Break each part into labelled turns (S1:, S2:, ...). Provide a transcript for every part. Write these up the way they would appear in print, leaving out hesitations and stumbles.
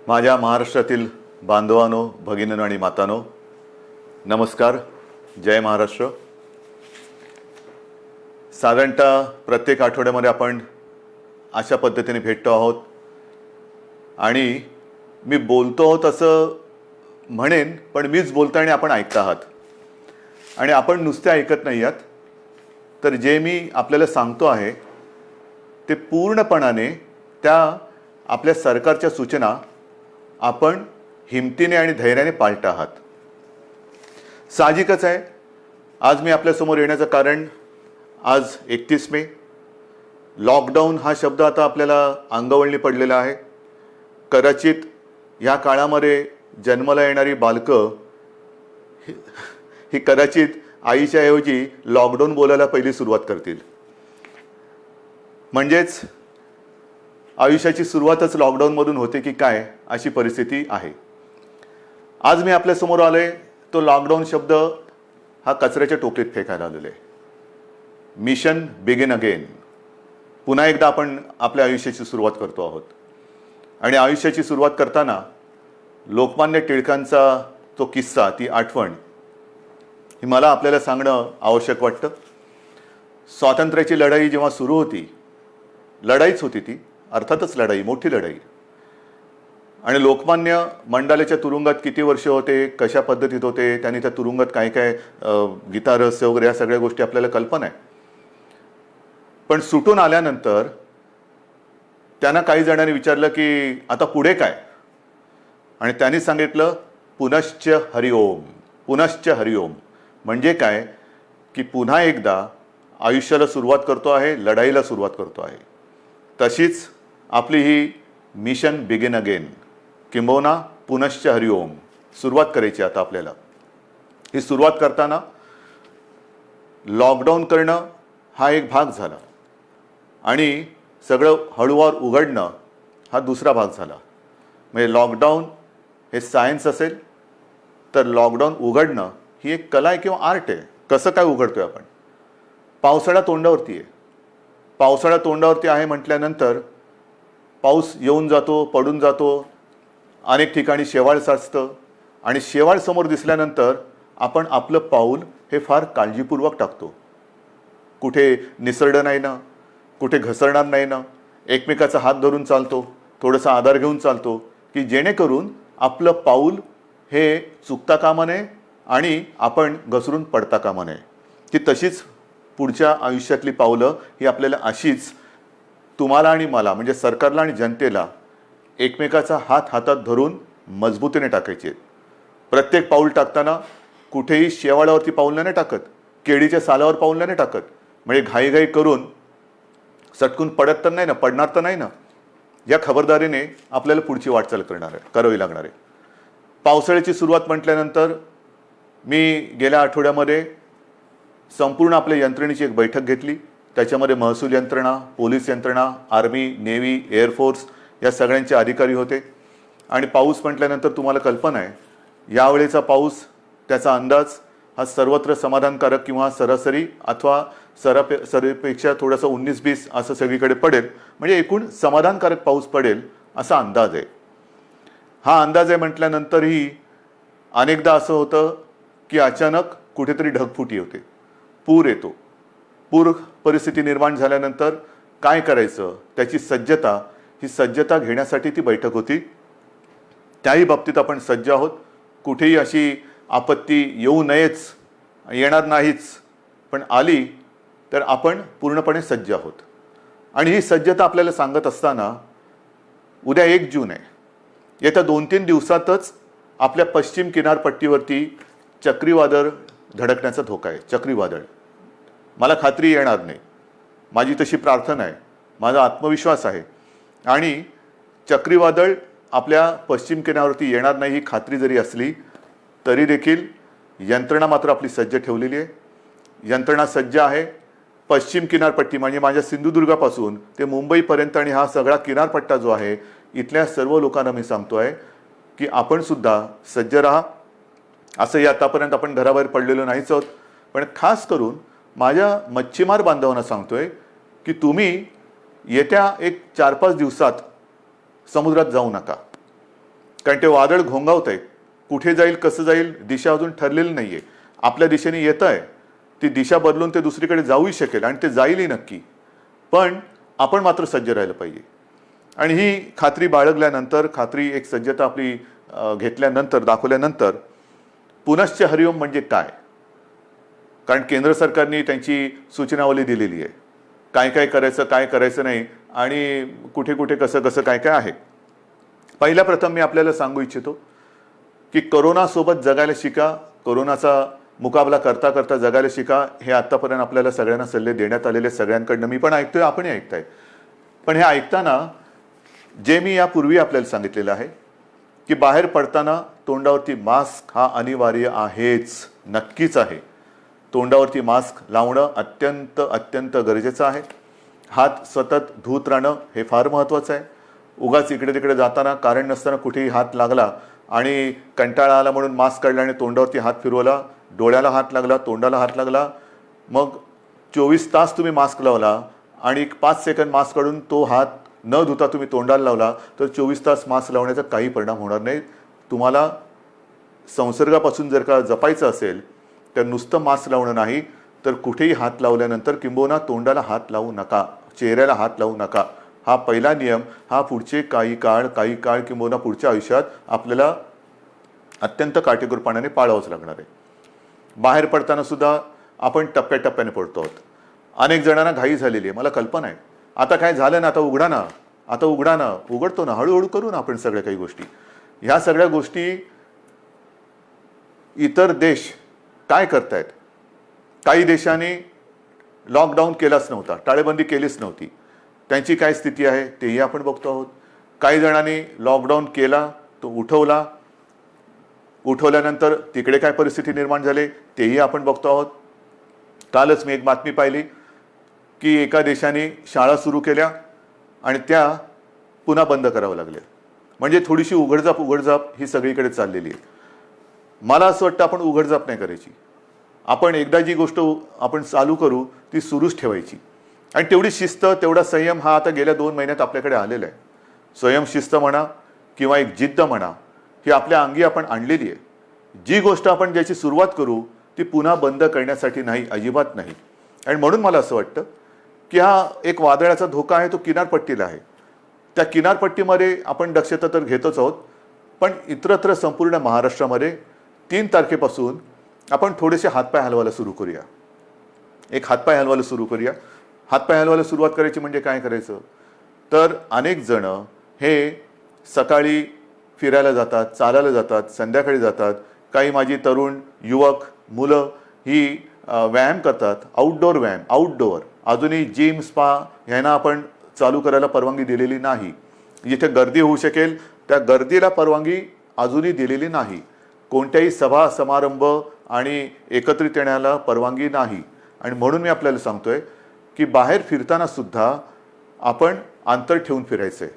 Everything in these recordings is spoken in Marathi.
S1: माझ्या महाराष्ट्रातील बांधवांनो, भगिनींनो आणि मातांनो, नमस्कार. जय महाराष्ट्र. साधारणतः प्रत्येक आठवड्यामध्ये आपण अशा पद्धतीने भेटतो आहोत आणि मी बोलतो आहोत असं म्हणेन, पण मीच बोलतो आणि आपण ऐकता आहात. आणि आपण नुसते ऐकत नाही आहात, तर जे मी आपल्याला सांगतो आहे ते पूर्णपणाने त्या आपल्या सरकारच्या सूचना आपण हिमतीने आणि धैर्याने पाळत आहात. साहजिकच आहे, आज मी आपल्यासमोर येण्याचं कारण, आज 31 मे. लॉकडाऊन हा शब्द आता आपल्याला अंगवळणी पडलेला आहे. कदाचित ह्या काळामध्ये जन्माला येणारी बालकं ही कदाचित आईच्या ऐवजी लॉकडाऊन बोलायला पहिली सुरुवात करतील. म्हणजेच आयुष्याची सुरुवातच लॉकडाऊनमधून होते की काय, अशी परिस्थिती आहे. आज मी आपल्यासमोर आलोय तो लॉकडाऊन शब्द हा कचऱ्याच्या टोपलीत फेकायला आलेला आहे. Mission begin again. पुन्हा एकदा आपण आपल्या आयुष्याची सुरुवात करतो आहोत. आणि आयुष्याची सुरुवात करताना लोकमान्य टिळकांचा तो किस्सा, ती आठवण ही मला आपल्याला सांगणं आवश्यक वाटतं. स्वातंत्र्याची लढाई जेव्हा सुरू होती, लढाईच होती ती, अर्थातच लढाई, मोठी लढाई. आणि लोकमान्य मंडालेच्या तुरुंगात किती वर्ष होते, कशा पद्धतीत होते, त्यांनी त्या तुरुंगात काय काय गीता रहस्य वगैरे या सगळ्या गोष्टी आपल्याला कल्पना आहे. पण सुटून आल्यानंतर त्यांना काही जणांनी विचारलं की आता पुढे काय, आणि त्यांनी सांगितलं पुनश्च हरिओम. पुनश्च हरिओम म्हणजे काय की पुन्हा एकदा आयुष्याला सुरुवात करतो आहे, लढाईला सुरुवात करतो आहे. तशीच आपली ही मिशन बिगिन अगेन, किंबहुना पुनश्च हरिओम सुरुवात करायची आता आपल्याला. ही सुरुवात करताना लॉकडाऊन करणं हा एक भाग झाला आणि सगळं हळूवार उघडणं हा दुसरा भाग झाला. म्हणजे लॉकडाऊन हे सायन्स असेल तर लॉकडाऊन उघडणं ही एक कला आहे किंवा आर्ट आहे. कसं काय उघडतोय आपण? पावसाळा तोंडावरती आहे. पावसाळा तोंडावरती आहे म्हटल्यानंतर पाऊस येऊन जातो, पडून जातो, अनेक ठिकाणी शेवाळ साचतं आणि शेवाळ समोर दिसल्यानंतर आपण आपलं पाऊल हे फार काळजीपूर्वक टाकतो. कुठे निसरडं नाही ना, कुठे घसरणार नाही ना, एकमेकाचा हात धरून चालतो, थोडासा आधार घेऊन चालतो की जेणेकरून आपलं पाऊल हे चुकता कामा नये आणि आपण घसरून पडता कामा नये. की तशीच पुढच्या आयुष्यातली पावलं ही आपल्याला अशीच तुम्हाला आणि मला, म्हणजे सरकारला आणि जनतेला, एकमेकाचा हात हातात धरून मजबूतीने टाकायचे आहेत. प्रत्येक पाऊल टाकताना कुठेही शेवाळावरती पाऊल नाही टाकत, केळीच्या सालावर पाऊल नाही टाकत. म्हणजे घाईघाई करून सटकून पडत तर नाही ना, पडणार तर नाही ना, या खबरदारीने आपल्याला पुढची वाटचाल करावी लागणार आहे. पावसाळ्याची सुरुवात म्हटल्यानंतर मी गेल्या आठवड्यामध्ये संपूर्ण आपल्या यंत्रणेची एक बैठक घेतली. त्याच्यामध्ये महसूल यंत्रणा, पोलीस यंत्रणा, आर्मी, नेव्ही, एअरफोर्स या सगळ्यांचे अधिकारी होते. आणि पाऊस म्हटल्यानंतर तुम्हाला कल्पना आहे, यावेळेचा पाऊस, त्याचा अंदाज हा सर्वत्र समाधानकारक किंवा सरासरी अथवा सरीपेक्षा थोडासा 19-20 असं सगळीकडे पडेल. म्हणजे एकूण समाधानकारक पाऊस पडेल असा अंदाज आहे. हा अंदाज आहे म्हटल्यानंतरही अनेकदा असं होतं की अचानक कुठेतरी ढगफुटी होते, पूर येतो. पूर परिस्थिती निर्माण झाल्यानंतर काय करायचं, त्याची सज्जता, ही सज्जता घेण्यासाठी ती बैठक होती. त्याही बाबतीत आपण सज्ज आहोत. कुठेही अशी आपत्ती येऊ नयेच, येणार नाहीच, पण आली तर आपण पूर्णपणे सज्ज आहोत. आणि ही सज्जता आपल्याला सांगत असताना उद्या 1 जून आहे. येत्या 2-3 दिवसातच आपल्या पश्चिम किनारपट्टीवरती चक्रीवादळ धडकण्याचा धोका आहे. चक्रीवादळ, मला खात्री येणार नाही, माझी तशी प्रार्थना आहे, माझा आत्मविश्वास आहे. आणि चक्रीवादळ आपल्या पश्चिम किनाऱ्यावरती येणार नाही ही खात्री जरी असली तरी देखील यंत्रणा मात्र आपली सज्ज ठेवलेली आहे. यंत्रणा सज्ज आहे. पश्चिम किनारपट्टी म्हणजे माझ्या सिंधुदुर्गापासून ते मुंबईपर्यंत आणि हा सगळा किनारपट्टा जो आहे, इथल्या सर्व लोकांना मी सांगतो आहे की आपण सुद्धा सज्ज राहा. असंही आतापर्यंत आपण घराबाहेर पडलेलो नाहीच आहोत, पण खास करून माझ्या मच्छीमार बांधवांना सांगतोय की तुम्ही येत्या एक 4-5 दिवसात समुद्रात जाऊ नका. कारण ते वादळ घोंगावत आहे. कुठे जाईल, कसं जाईल, दिशा अजून ठरलेली नाही आहे. आपल्या दिशेने येत आहे, ती दिशा बदलून ते दुसरीकडे जाऊही शकेल आणि ते जाईलही नक्की. पण आपण मात्र सज्ज राहिलं पाहिजे. आणि ही खात्री बाळगल्यानंतर, खात्री एक सज्जता आपली घेतल्यानंतर, दाखवल्यानंतर पुनश्च हरिओम म्हणजे काय, कारण केंद्र सरकारने त्यांची सूचनावली दिलेली आहे, काय काय करायचं, काय करायचं नाही आणि कुठे कुठे कसं कसं काय काय आहे. पहिल्या प्रथम मी आपल्याला सांगू इच्छितो की कोरोनासोबत जगायला शिका, कोरोनाचा मुकाबला करता करता जगायला शिका. हे आत्तापर्यंत आपल्याला सगळ्यांना सल्ले देण्यात आलेले, सगळ्यांकडनं मी पण ऐकतोय, आपणही ऐकताय. पण हे ऐकताना जे मी यापूर्वी आपल्याला सांगितलेलं आहे की बाहेर पडताना तोंडावरती मास्क हा अनिवार्य आहेच, नक्कीच आहे. तोंडावरती मास्क लावणं अत्यंत अत्यंत गरजेचं आहे. हात सतत धुत राहणं हे फार महत्त्वाचं आहे. उगाच इकडे तिकडे जाताना कारण नसताना कुठेही हात लागला आणि कंटाळा आला म्हणून मास्क काढला आणि तोंडावरती हात फिरवला, डोळ्याला हात लागला, तोंडाला हात लागला, मग 24 तास तुम्ही मास्क लावला आणि 5 सेकंद मास्क काढून तो हात न धुता तुम्ही तोंडाला लावला तर 24 तास मास्क लावण्याचा काही परिणाम होणार नाही. तुम्हाला संसर्गापासून जर का जपायचं असेल तर नुसतं मास्क लावणं नाही, तर कुठेही हात लावल्यानंतर किंबहुना तोंडाला हात लावू नका, चेहऱ्याला हात लावू नका. हा पहिला नियम, हा पुढचे काही काळ किंबहुना पुढच्या आयुष्यात आपल्याला अत्यंत काटेकोरपणाने पाळावंच लागणार आहे. बाहेर पडताना सुद्धा आपण टप्प्याटप्प्याने पडतो आहोत. अनेक जणांना घाई झालेली आहे, मला कल्पना आहे. आता काय झालं ना, आता उघडा ना, आता उघडा ना, उघडतो ना, हळूहळू करू ना आपण सगळ्या काही गोष्टी. ह्या सगळ्या गोष्टी इतर देश काय करतायत? काही देशांनी लॉकडाऊन केलाच नव्हता, टाळेबंदी केलीच नव्हती, त्यांची काय स्थिती आहे तेही आपण बघतो आहोत. काही जणांनी लॉकडाऊन केला, तो उठवला, उठवल्यानंतर तिकडे काय परिस्थिती निर्माण झाली तेही आपण बघतो आहोत. कालच मी एक बातमी पाहिली की एका देशाने शाळा सुरू केल्या आणि त्या पुन्हा बंद कराव्या लागल्या. म्हणजे थोडीशी उघडझाप ही सगळीकडे चाललेली आहे. मला असं वाटतं आपण उघडझाप नाही करायची. आपण एकदा जी गोष्ट आपण चालू करू ती सुरूच ठेवायची. आणि तेवढी शिस्त, तेवढा संयम हा आता गेल्या 2 महिन्यात आपल्याकडे आलेला आहे. स्वयं शिस्त म्हणा किंवा एक जिद्द म्हणा, ही आपल्या अंगी आपण आणलेली आहे. जी गोष्ट आपण ज्याची सुरुवात करू ती पुन्हा बंद करण्यासाठी नाही, अजिबात नाही. आणि म्हणून मला असं वाटतं की हा एक वादळाचा धोका आहे, तो किनारपट्टीला आहे. त्या किनारपट्टीमध्ये आपण दक्षता तर घेतोच आहोत, पण इतरत्र संपूर्ण महाराष्ट्रामध्ये 3 तारखेपासून आपण थोडेसे हातपाय हलवायला सुरू करूया. एक हातपाय हलवायला सुरू करूया. हातपाय हलवायला सुरुवात करायची म्हणजे काय करायचं, तर अनेक जण हे सकाळी फिरायला जातात, चालायला जातात, संध्याकाळी जातात. काही माझी तरुण युवक मुलं ही व्यायाम करतात, आउटडोअर व्यायाम, आउटडोअर. अजूनही जिम, स्पा ह्यांना आपण चालू करायला परवानगी दिलेली नाही. जिथे गर्दी होऊ शकेल त्या गर्दीला परवानगी अजूनही दिलेली नाही. कोणत्याही सभा समारंभ आणि एकत्रित येण्याला परवानगी नाही. आणि म्हणून मी आपल्याला सांगतोय की बाहेर फिरताना सुद्धा आपण अंतर ठेवून फिरायचं आहे.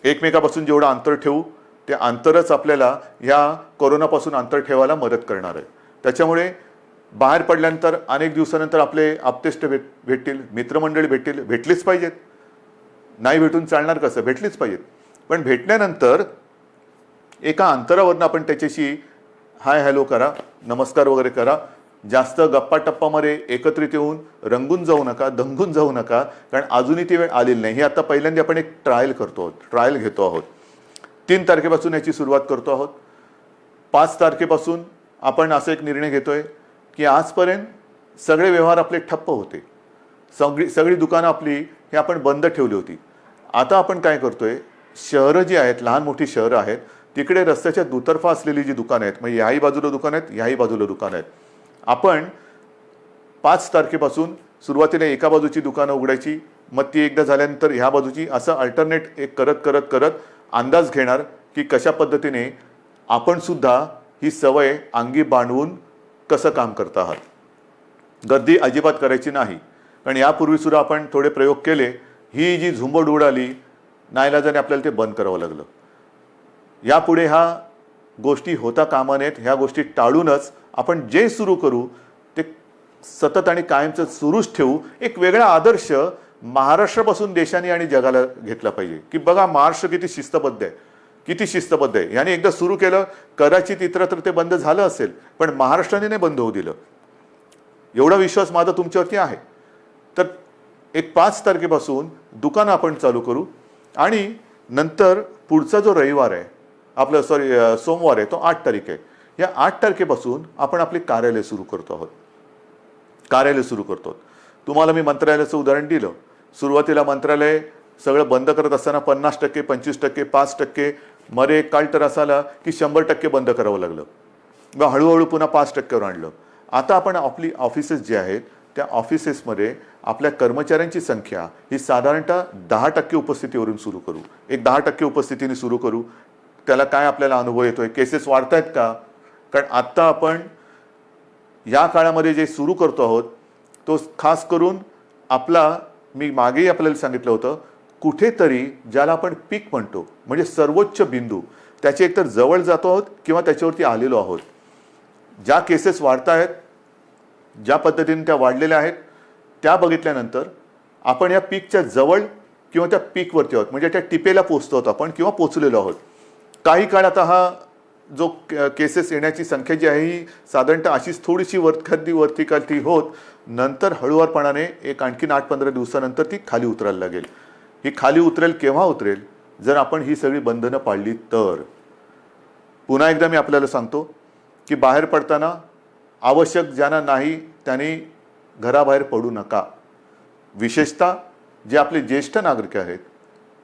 S1: एकमेकापासून जेवढं अंतर ठेवू ते अंतरच आपल्याला ह्या कोरोनापासून अंतर ठेवायला मदत करणार आहे. त्याच्यामुळे बाहेर पडल्यानंतर अनेक दिवसानंतर आपले आप्तेष्ट भेटतील, मित्रमंडळी भेटलीच पाहिजेत. नाही भेटून चालणार कसं, भेटलीच पाहिजेत. पण भेटल्यानंतर एका अंतरावरून आपण त्याच्याशी हाय हॅलो करा, नमस्कार वगैरे करा. जास्त गप्पा टप्पामध्ये एकत्रित येऊन रंगून जाऊ नका, दंगून जाऊ नका, कारण अजूनही ती वेळ आलेली नाही. ही आता पहिल्यांदा आपण एक ट्रायल करतो आहोत, ट्रायल घेतो आहोत. 3 तारखेपासून याची सुरुवात करतो आहोत. 5 तारखेपासून आपण असा एक निर्णय घेतोय की आजपर्यंत सगळे व्यवहार आपले ठप्प होते, सगळी दुकानं आपली हे आपण बंद ठेवली होती. आता आपण काय करतोय, शहरं जी आहेत, लहान मोठी शहरं आहेत, तिकडे रस्त्याच्या दुतर्फा असलेली जी दुकानं आहेत, म्हणजे याही बाजूला दुकानं आहेत, याही बाजूला दुकानं आहेत, आपण 5 तारखेपासून सुरुवातीला एका बाजूची दुकानं उघडायची, मग ती एकदा झाल्यानंतर ह्या बाजूची, असं अल्टरनेट एक करत अंदाज घेणार की कशा पद्धतीने आपण सुद्धा ही सवय अंगी बांधवून कसं काम करत आहात. गर्दी अजिबात करायची नाही, कारण यापूर्वी सुद्धा आपण थोडे प्रयोग केले. ही जी झुंबड उडाली, नाईलाजाने आपल्याला ते बंद करावं लागलं. यापुढे ह्या गोष्टी होता कामा नयेत. ह्या गोष्टी टाळूनच आपण जे सुरू करू ते सतत आणि कायमचं सुरूच ठेवू. एक वेगळा आदर्श महाराष्ट्रापासून देशाने आणि जगाला घेतला पाहिजे की बघा महाराष्ट्र किती शिस्तबद्ध आहे, किती शिस्तबद्ध आहे. याने एकदा सुरू केलं, कदाचित इतरत्र ते बंद झालं असेल, पण महाराष्ट्राने नाही बंद होऊ दिलं. एवढा विश्वास माझा तुमच्यावरती आहे. तर एक 5 तारखेपासून दुकानं आपण चालू करू आणि नंतर पुढचा जो रविवार आहे आपलं सोमवार आहे तो 8 तारीख आहे. या 8 तारखेपासून आपण आपले कार्यालय सुरू करतो आहोत. कार्यालय सुरू करतो. तुम्हाला मी मंत्रालयाचं उदाहरण दिलं. सुरुवातीला मंत्रालय सगळं बंद करत असताना 50%, 25%, 5%, मध्ये एक काळ तर असा आला की 100% बंद करावं लागलं. मग हळूहळू पुन्हा 5%वर आणलं. आता आपण आपली ऑफिसेस जे आहेत त्या ऑफिसेसमध्ये आपल्या कर्मचाऱ्यांची संख्या ही साधारणतः 10% उपस्थितीवरून सुरू करू. एक 10% उपस्थितीने सुरू करू. त्याला काय आपल्याला अनुभव येतोय, केसेस वाढत आहेत का? कारण आत्ता आपण या काळामध्ये जे सुरू करतो आहोत तो खास करून आपला, मी मागेही आपल्याला सांगितलं होतं, कुठेतरी ज्याला आपण पीक म्हणतो म्हणजे सर्वोच्च बिंदू त्याच्या एकतर जवळ जातो आहोत किंवा त्याच्यावरती आलेलो आहोत. ज्या केसेस वाढत आहेत, ज्या पद्धतीने त्या वाढलेल्या आहेत त्या बघितल्यानंतर आपण या पीकच्या जवळ किंवा त्या पीकवरती आहोत, म्हणजे त्या टिपेला पोचतो आहोत आपण किंवा पोचलेलो आहोत. काही काळ आता हा जो केसेस येण्याची संख्या जी आहे ही साधारणतः अशीच थोडीशी वरती खाली होत नंतर हळूवारपणाने एक आणखीन 8-15 दिवसानंतर ती खाली उतरायला लागेल. ही खाली उतरेल केव्हा उतरेल? जर आपण ही सगळी बंधनं पाळली तर. पुन्हा एकदा मी आपल्याला सांगतो की बाहेर पडताना आवश्यक ज्यांना नाही त्यांनी घराबाहेर पडू नका. विशेषतः जे आपले ज्येष्ठ नागरिक आहेत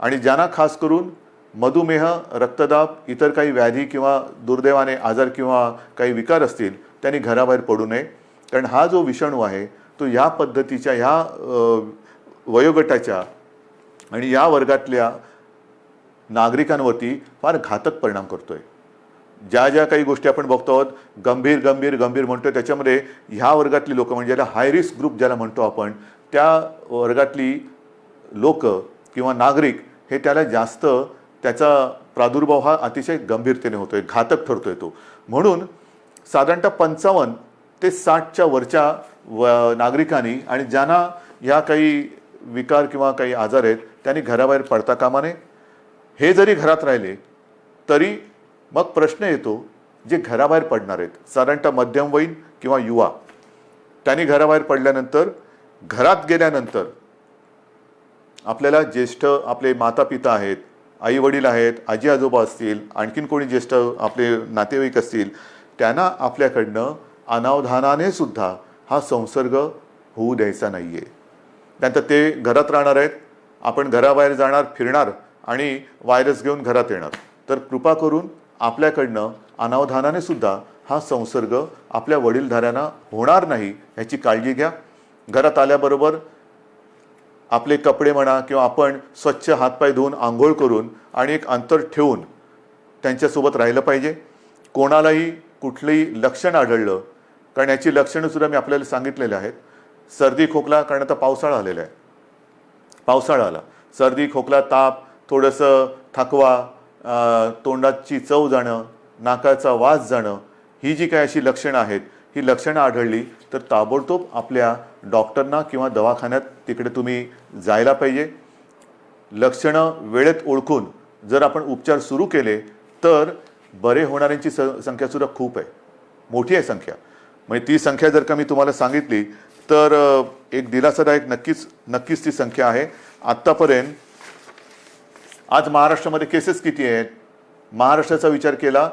S1: आणि ज्यांना खास करून मधुमेह, रक्तदाब, इतर काही व्याधी किंवा दुर्दैवाने आजार किंवा काही विकार असतील त्यांनी घराबाहेर पडू नये. कारण हा जो विषाणू आहे तो या पद्धतीच्या ह्या वयोगटाच्या आणि या वर्गातल्या नागरिकांवरती फार घातक परिणाम करतोय. ज्या ज्या काही गोष्टी आपण बघतो आहोत गंभीर गंभीर गंभीर म्हणतो त्याच्यामध्ये ह्या वर्गातली लोक म्हणजे ज्याला हाय रिस्क ग्रुप ज्याला म्हणतो आपण त्या वर्गातली लोक किंवा नागरिक हे त्याला जास्त त्याचा प्रादुर्भाव हा अतिशय गंभीरतेने होतोय, घातक ठरतोय तो. म्हणून साधारणतः 55 ते 60च्या वरच्या नागरिकांनी आणि ज्यांना ह्या काही विकार किंवा काही आजार आहेत त्यांनी घराबाहेर पडता कामा नये. हे जरी घरात राहिले तरी मग प्रश्न येतो जे घराबाहेर पडणार आहेत साधारणतः मध्यमवयीन किंवा युवा, त्यांनी घराबाहेर पडल्यानंतर घरात गेल्यानंतर आपल्याला ज्येष्ठ आपले माता पिता आहेत, आई वडील आहेत, आजी आजोबा असतील, आणखीन कोणी ज्येष्ठ आपले नातेवाईक असतील त्यांना आपल्याकडनं अनावधानाने सुद्धा हा संसर्ग होऊ द्यायचा नाही आहे. त्यानंतर ते घरात राहणार आहेत, आपण घराबाहेर जाणार, फिरणार आणि व्हायरस घेऊन घरात येणार. तर कृपा करून आपल्याकडनं अनावधानाने सुद्धा हा संसर्ग आपल्या वडीलधाऱ्यांना होणार नाही याची काळजी घ्या. घरात आल्याबरोबर आपले कपडे म्हणा किंवा आपण स्वच्छ हातपाय धुवून आंघोळ करून आणि एक अंतर ठेवून त्यांच्यासोबत राहिलं पाहिजे. कोणालाही कुठलंही लक्षण आढळलं, कारण याची लक्षणंसुद्धा मी आपल्याला सांगितलेली आहेत. सर्दी खोकला, कारण आता पावसाळा आलेला आहे, पावसाळा आला, सर्दी खोकला ताप, थोडंसं थकवा, तोंडाची चव जाणं, नाकाचा वास जाणं, ही जी काही अशी लक्षणं आहेत ही लक्षणं आढळली तर ताबडतोब आपल्या डॉक्टरना किंवा दवाखान्यात तिकडे तुम्ही जायला पाहिजे. लक्षणं वेळेत ओळखून जर आपण उपचार सुरू केले तर बरे होणाऱ्यांची संख्यासुद्धा खूप आहे, मोठी आहे संख्या. म्हणजे ती संख्या जर का मी तुम्हाला सांगितली तर एक दिलासादायक नक्कीच ती संख्या आहे. आत्तापर्यंत आज महाराष्ट्रामध्ये केसेस किती आहेत? महाराष्ट्राचा विचार केला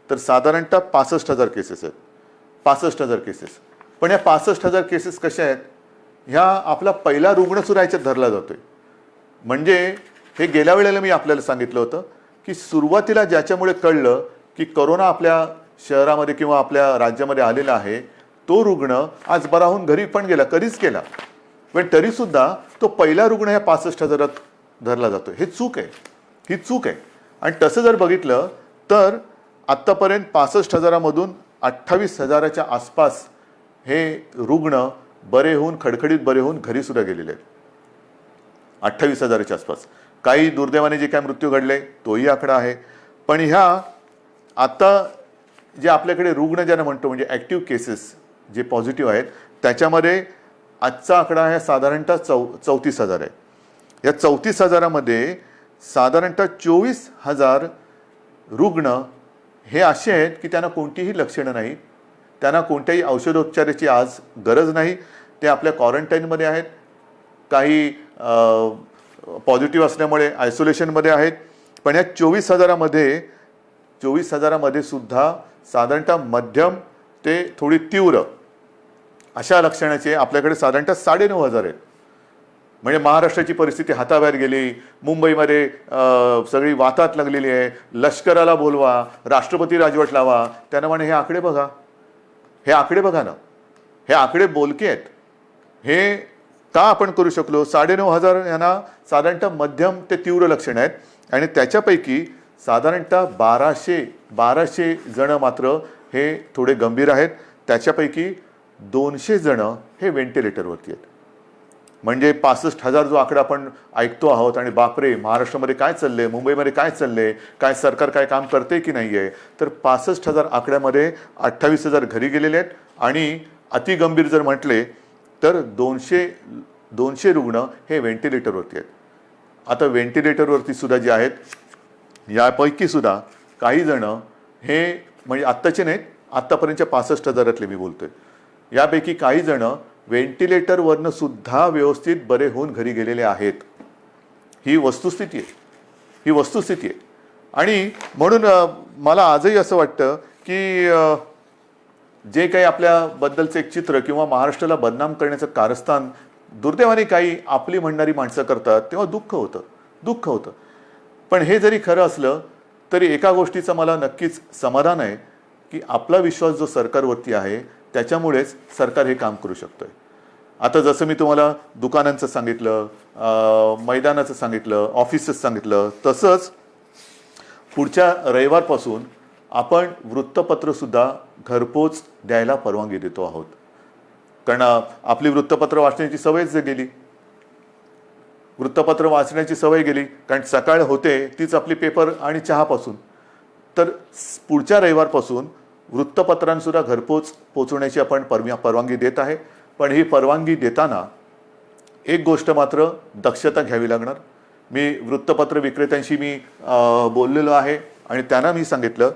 S1: तर साधारणतः 65,000 केसेस आहेत. 65,000 केसेस. पण या 65,000 केसेस कशा आहेत? ह्या आपला पहिला रुग्णसुद्धा याच्यात धरला जातोय. म्हणजे हे गेल्या वेळेला मी आपल्याला सांगितलं होतं की सुरुवातीला ज्याच्यामुळे कळलं की कोरोना आपल्या शहरामध्ये किंवा आपल्या राज्यामध्ये आलेला आहे तो रुग्ण आज बरा होऊन घरी पण गेला, कधीच गेला, पण तरीसुद्धा तो पहिला रुग्ण ह्या 65,000 धरला जातो. हे चूक आहे, ही चूक आहे. आणि तसं जर बघितलं तर आत्तापर्यंत 65,000मधून 28,000च्या आसपास हे रुग्ण बरे होऊन, खडखडीत बरे होऊन घरीसुद्धा गेलेले आहेत. 28,000च्या आसपास. काही दुर्दैवाने जे काय मृत्यू घडले तोही आकडा आहे. पण ह्या आता जे आपल्याकडे रुग्ण ज्यांना म्हणतो म्हणजे ॲक्टिव्ह केसेस जे पॉझिटिव्ह आहेत त्याच्यामध्ये आजचा आकडा आहे साधारणतः 34,000 आहे. या 34,000मध्ये साधारणतः 24,000 रुग्ण हे असे आहेत की त्यांना कोणतीही लक्षणं नाही, त्यांना कोणत्याही औषधोपचाराची आज गरज नाही, ते आपल्या क्वारंटाईनमध्ये आहेत, काही पॉझिटिव्ह असल्यामुळे आयसोलेशनमध्ये आहेत. पण या 24,000मध्ये सुद्धा साधारणतः मध्यम ते थोडी तीव्र अशा लक्षणाचे आपल्याकडे साधारणतः 9,500 आहेत. म्हणजे महाराष्ट्राची परिस्थिती हाताबाहेर गेली, मुंबईमध्ये सगळी वातात लागलेली आहे, लष्कराला बोलवा, राष्ट्रपती राजवट लावा. त्यांना म्हणे हे आकडे बघा, हे आकडे बघा ना, हे आकडे बोलके आहेत. हे का आपण करू शकलो? 9,500 यांना साधारणतः मध्यम ते तीव्र लक्षणं आहेत आणि त्याच्यापैकी साधारणतः 1200 जण मात्र हे थोडे गंभीर आहेत. त्याच्यापैकी 200 जण हे व्हेंटिलेटरवरती आहेत. म्हणजे 65,000 जो आकडा आपण ऐकतो आहोत आणि बापरे महाराष्ट्रामध्ये काय चाललंय, मुंबईमध्ये काय चाललंय, काय सरकार काय काम करते की नाही आहे, तर 65,000 आकड्यामध्ये 28,000 घरी गेलेले आहेत आणि अतिगंभीर जर म्हटले तर 200 रुग्ण हे व्हेंटिलेटरवरती आहेत. आता व्हेंटिलेटरवरती सुद्धा जे आहेत यापैकी सुद्धा काही जण हे म्हणजे आत्ताचे नाहीत, आत्तापर्यंतच्या 65,000 मी बोलतोय, यापैकी काही जण व्हेंटिलेटरवरनं सुद्धा व्यवस्थित बरे होऊन घरी गेलेले आहेत. ही वस्तुस्थिती आहे. आणि म्हणून मला आजही असं वाटतं की जे काही आपल्याबद्दलचं एक चित्र किंवा महाराष्ट्राला बदनाम करण्याचं कारस्थान दुर्दैवाने काही आपली म्हणणारी माणसं करतात तेव्हा दुःख होतं. पण हे जरी खरं असलं तरी एका गोष्टीचं मला नक्कीच समाधान आहे की आपला विश्वास जो सरकारवरती आहे त्याच्यामुळेच सरकार हे काम करू शकतोय. आता जसं मी तुम्हाला दुकानांचं सांगितलं, मैदानाचं सांगितलं, ऑफिसचं सांगितलं, तसंच पुढच्या रविवारपासून आपण वृत्तपत्रसुद्धा घरपोच द्यायला परवानगी देतो आहोत. कारण आपली वृत्तपत्र वाचण्याची सवयच गेली, कारण सकाळ होते तीच आपली पेपर आणि चहापासून. तर पुढच्या रविवारपासून वृत्तपत्रांसुद्धा घरपोच पोचवण्याची आपण परवानगी देत आहे. पण ही परवानगी देताना एक गोष्ट मात्र दक्षता घ्यावी लागणार. मी वृत्तपत्र विक्रेत्यांशी बोललेलो आहे आणि त्यांना मी सांगितलं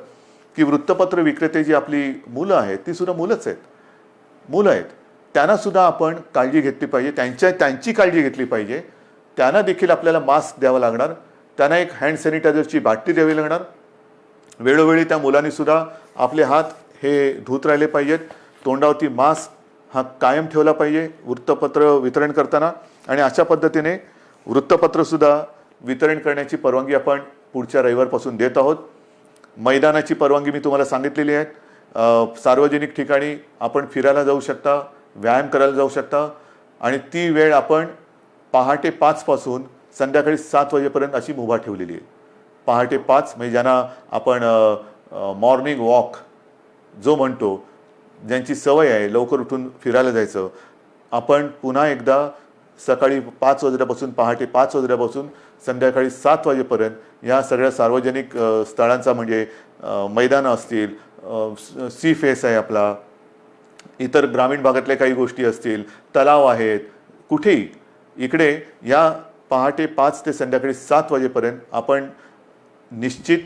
S1: की वृत्तपत्र विक्रेते जी आपली मुलं आहेत ती सुद्धा मुलं आहेत, त्यांना सुद्धा आपण काळजी घेतली पाहिजे, त्यांची काळजी घेतली पाहिजे. त्यांना देखील आपल्याला मास्क द्यावा लागणार, त्यांना एक हँड सॅनिटायझरची बाटली द्यावी लागणार. वेळोवेळी त्या मुलांनी सुद्धा आपले हात हे धुत राहिले पाहिजेत, तोंडावरती मास्क हा कायम ठेवला पाहिजे वृत्तपत्र वितरण करताना. आणि अशा पद्धतीने वृत्तपत्रसुद्धा वितरण करण्याची परवानगी आपण पुढच्या रविवारपासून देत आहोत. मैदानाची परवानगी मी तुम्हाला सांगितलेली आहे. सार्वजनिक ठिकाणी आपण फिरायला जाऊ शकता, व्यायाम करायला जाऊ शकता आणि ती वेळ आपण पहाटे 5 पासून संध्याकाळी 7 वाजेपर्यंत अशी मुभा ठेवलेली आहे. पहाटे 5 म्हणजे ज्यांना आपण मॉर्निंग वॉक जो म्हणतो, ज्यांची सवय आहे लवकर उठून फिरायला जायचं, आपण पुन्हा एकदा सकाळी 5 वाजल्यापासून पहाटे 5 वाजल्यापासून संध्याकाळी 7 वाजेपर्यंत या सगळ्या सार्वजनिक स्थळांचा म्हणजे मैदानं असतील, सी फेस आहे आपला, इतर ग्रामीण भागातल्या काही गोष्टी असतील, तलाव आहेत, कुठेही इकडे या पहाटे 5 ते संध्याकाळी 7 वाजेपर्यंत आपण निश्चित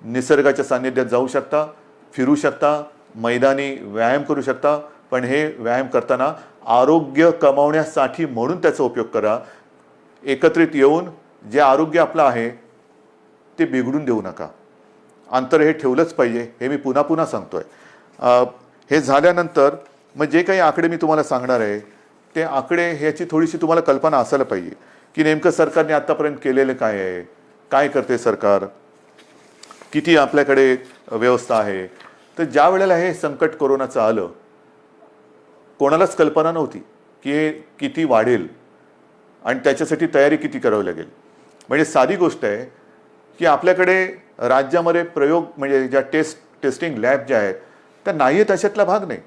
S1: निसर्गाच्या सान्निध्यात जाऊ शकता, फिरू शकता, मैदानी व्यायाम करू शकता. पण हे व्यायाम करताना आरोग्य कमावण्यासाठी म्हणून त्याचा उपयोग करा. एकत्रित येऊन जे आरोग्य आपलं आहे ते बिघडून देऊ नका. अंतर हे ठेवलंच पाहिजे, हे मी पुन्हा पुन्हा सांगतोय. हे झाल्यानंतर मग जे काही आकडे मी तुम्हाला सांगणार आहे ते आकडे ह्याची थोडीशी तुम्हाला कल्पना असायला पाहिजे की नेमकं सरकारने आत्तापर्यंत केलेलं काय आहे, काय करते सरकार, किती आपल्याकडे व्यवस्था आहे. तर ज्या वेळेला हे संकट कोरोनाचं आलं कोणालाच कल्पना नव्हती की हे किती वाढेल आणि त्याच्यासाठी तयारी किती करावी लागेल. म्हणजे साधी गोष्ट आहे की आपल्याकडे राज्यामध्ये प्रयोग म्हणजे ज्या टेस्टिंग लॅब ज्या आहेत त्या नाही आहेत अशातला भाग नाही.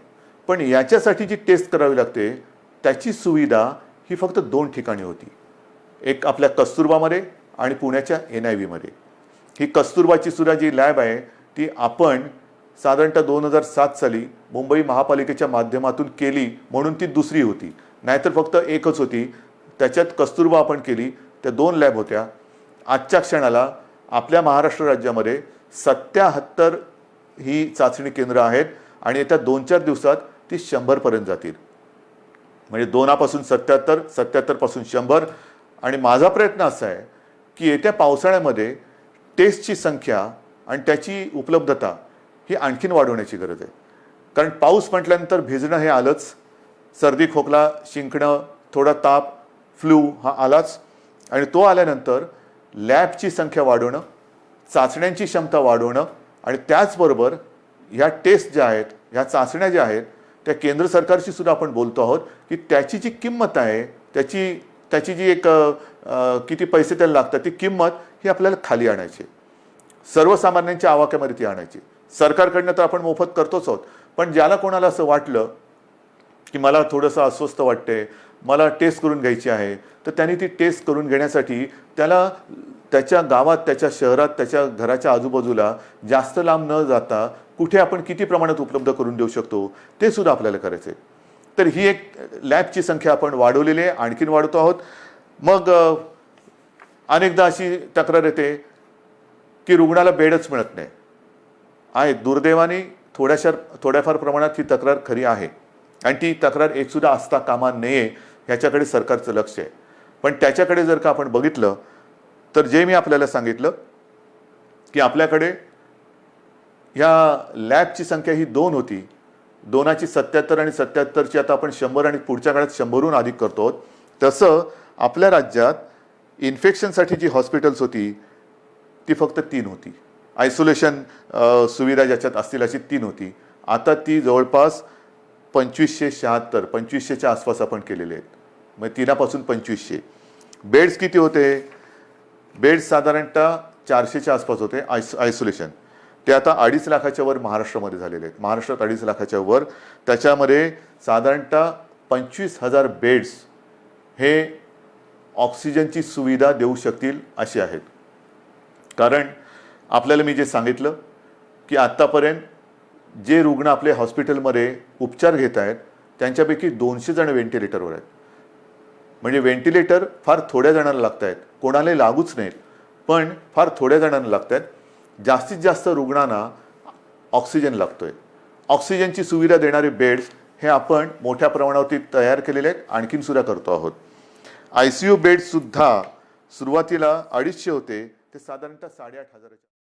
S1: पण याच्यासाठी जी टेस्ट करावी लागते त्याची सुविधा ही फक्त 2 ठिकाणी होती. एक आपल्या कस्तुरबामध्ये आणि पुण्याच्या NIVमध्ये. ही कस्तुरबाची सुद्धा जी लॅब आहे ती आपण साधारणतः 2007 साली मुंबई महापालिकेच्या माध्यमातून केली म्हणून ती दुसरी होती, नाहीतर फक्त एकच होती. त्याच्यात कस्तुरबा आपण केली, त्या 2 लॅब होत्या. आजच्या क्षणाला आपल्या महाराष्ट्र राज्यामध्ये 77 ही चाचणी केंद्र आहेत आणि येत्या 2-4 दिवसात ती 100 पर्यंत जातील. म्हणजे 2पासून 77, 77 पासून 100. आणि माझा प्रयत्न असा आहे की येत्या पावसाळ्यामध्ये टेस्टची संख्या आणि त्याची उपलब्धता ही आणखीन वाढवण्याची गरज आहे. कारण पाऊस म्हटल्यानंतर भिजणं हे आलंच, सर्दी खोकला शिंकणं थोडा ताप फ्लू हा आलाच, आणि तो आल्यानंतर लॅबची संख्या वाढवणं, चाचण्यांची क्षमता वाढवणं, आणि त्याचबरोबर ह्या टेस्ट ज्या आहेत, ह्या चाचण्या ज्या आहेत, त्या केंद्र सरकारशी सुद्धा आपण बोलतो आहोत की त्याची जी किंमत आहे, त्याची जी एक किती पैसे त्याला लागतात ती किंमत ही आपल्याला खाली आणायची, सर्वसामान्यांच्या आवाक्यामध्ये ती आणायची. सरकारकडनं तर आपण मोफत करतोच आहोत, पण ज्याला कोणाला असं वाटलं की मला थोडंसं अस्वस्थ वाटते, मला टेस्ट करून घ्यायची आहे, तर त्यांनी ती टेस्ट करून घेण्यासाठी त्याला त्याच्या गावात, त्याच्या शहरात, त्याच्या घराच्या आजूबाजूला जास्त लांब न जाता कुठे आपण किती प्रमाणात उपलब्ध करून देऊ शकतो ते सुद्धा आपल्याला करायचं आहे. तर ही एक लॅबची संख्या आपण वाढवलेली आहे, आणखीन वाढवतो आहोत. मग अनेकदा अशी तक्रार येते की रुग्णाला बेडच मिळत नाही आहे. दुर्दैवाने थोड्याफार प्रमाणात ही तक्रार खरी आहे आणि ती तक्रार एकसुद्धा असता कामा नये ह्याच्याकडे सरकारचं लक्ष आहे. पण त्याच्याकडे जर का आपण बघितलं तर जे मी आपल्याला सांगितलं की आपल्याकडे ह्या लॅबची संख्या ही 2 होती, 2ची 77 आणि 77ची आता आपण 100 आणि पुढच्या काळात 100हून अधिक करतो. तसं आपल्या राज्यात इन्फेक्शनसाठी जी हॉस्पिटल्स होती ती फक्त 3 होती. आयसोलेशन सुविधा ज्याच्यात असतील अशी 3 होती. आता ती जवळपास 2576, 2500च्या आसपास आपण केलेले आहेत. मग 3पासून 2500. बेड्स किती होते? बेड्स साधारणतः 400च्या आसपास होते आयसोलेशन. ते आता 2.5 लाखाच्या वर महाराष्ट्रामध्ये झालेले आहेत. महाराष्ट्रात 2.5 लाखाच्या वर. त्याच्यामध्ये साधारणतः 25,000 बेड्स हे ऑक्सिजनची सुविधा देऊ शकतील असे आहेत. कारण आपल्याला मी जे सांगितलं की आत्तापर्यंत जे रुग्ण आपले हॉस्पिटलमध्ये उपचार घेत आहेत त्यांच्यापैकी 200 जण व्हेंटिलेटरवर आहेत. म्हणजे व्हेंटिलेटर फार थोड्या जणांना लागत आहेत, कोणालाही लागूच नाहीत, पण फार थोड्या जणांना लागत आहेत. जास्तीत जास्त रुग्णांना ऑक्सिजन लागतोय. ऑक्सिजनची सुविधा देणारे बेड्स हे आपण मोठ्या प्रमाणावरती तयार केलेले आहेत, आणखीन सुद्धा करतो आहोत. ICU बेड्ससुद्धा सुरुवातीला 250 होते, ते साधारणतः 8,500